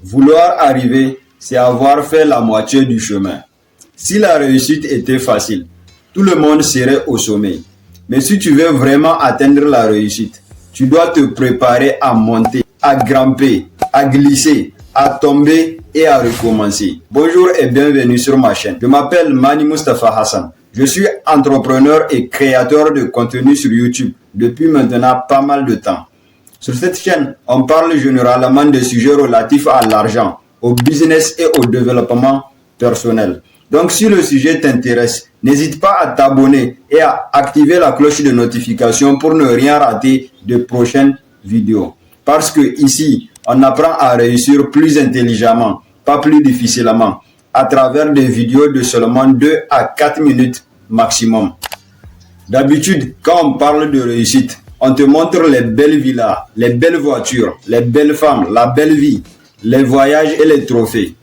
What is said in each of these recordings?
Vouloir arriver, c'est avoir fait la moitié du chemin. Si la réussite était facile, tout le monde serait au sommet. Mais si tu veux vraiment atteindre la réussite, tu dois te préparer à monter, à grimper, à glisser, à tomber et à recommencer. Bonjour et bienvenue sur ma chaîne. Je m'appelle Mani Mustafa Hassan. Je suis entrepreneur et créateur de contenu sur YouTube depuis maintenant pas mal de temps. Sur cette chaîne, on parle généralement des sujets relatifs à l'argent, au business et au développement personnel. Donc si le sujet t'intéresse, n'hésite pas à t'abonner et à activer la cloche de notification pour ne rien rater de prochaines vidéos. Parce que ici, on apprend à réussir plus intelligemment, pas plus difficilement, à travers des vidéos de seulement 2 à 4 minutes maximum. D'habitude, quand on parle de réussite, on te montre les belles villas, les belles voitures, les belles femmes, la belle vie, les voyages et les trophées.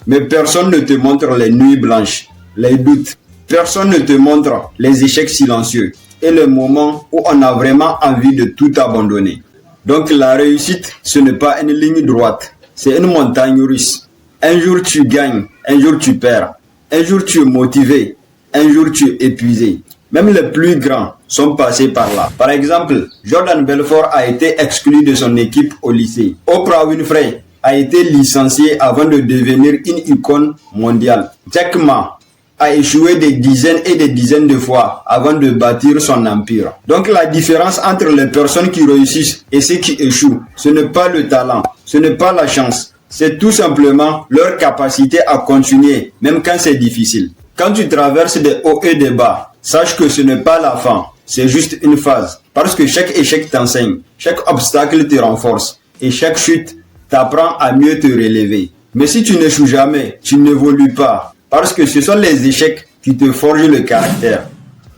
Mais personne ne te montre les nuits blanches, les doutes. Personne ne te montre les échecs silencieux et les moments où on a vraiment envie de tout abandonner. Donc la réussite, ce n'est pas une ligne droite, c'est une montagne russe. Un jour tu gagnes, un jour tu perds. Un jour tu es motivé, un jour tu es épuisé. Même les plus grands sont passés par là. Par exemple, Jordan Belfort a été exclu de son équipe au lycée. Oprah Winfrey a été licencié avant de devenir une icône mondiale. Jack Ma a échoué des dizaines et des dizaines de fois avant de bâtir son empire. Donc la différence entre les personnes qui réussissent et ceux qui échouent, ce n'est pas le talent, ce n'est pas la chance, c'est tout simplement leur capacité à continuer, même quand c'est difficile. Quand tu traverses des hauts et des bas, sache que ce n'est pas la fin, c'est juste une phase. Parce que chaque échec t'enseigne, chaque obstacle te renforce et chaque chute t'apprend à mieux te relever. Mais si tu n'échoues jamais, tu n'évolues pas. Parce que ce sont les échecs qui te forgent le caractère.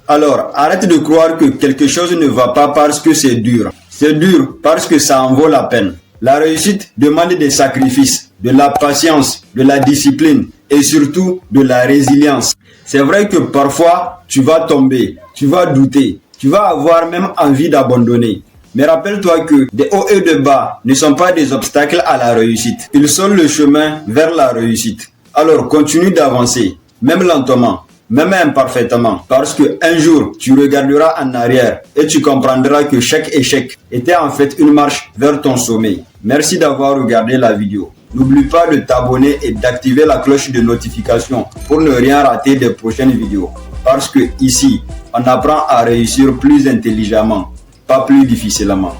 Alors, arrête de croire que quelque chose ne va pas parce que c'est dur. C'est dur parce que ça en vaut la peine. La réussite demande des sacrifices, de la patience, de la discipline et surtout de la résilience. C'est vrai que parfois, tu vas tomber, tu vas douter, tu vas avoir même envie d'abandonner. Mais rappelle-toi que des hauts et des bas ne sont pas des obstacles à la réussite. Ils sont le chemin vers la réussite. Alors continue d'avancer, même lentement, même imparfaitement, parce que un jour tu regarderas en arrière et tu comprendras que chaque échec était en fait une marche vers ton sommet. Merci d'avoir regardé la vidéo. N'oublie pas de t'abonner et d'activer la cloche de notification pour ne rien rater des prochaines vidéos. Parce que ici, on apprend à réussir plus intelligemment, pas plus difficilement.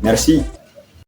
Merci.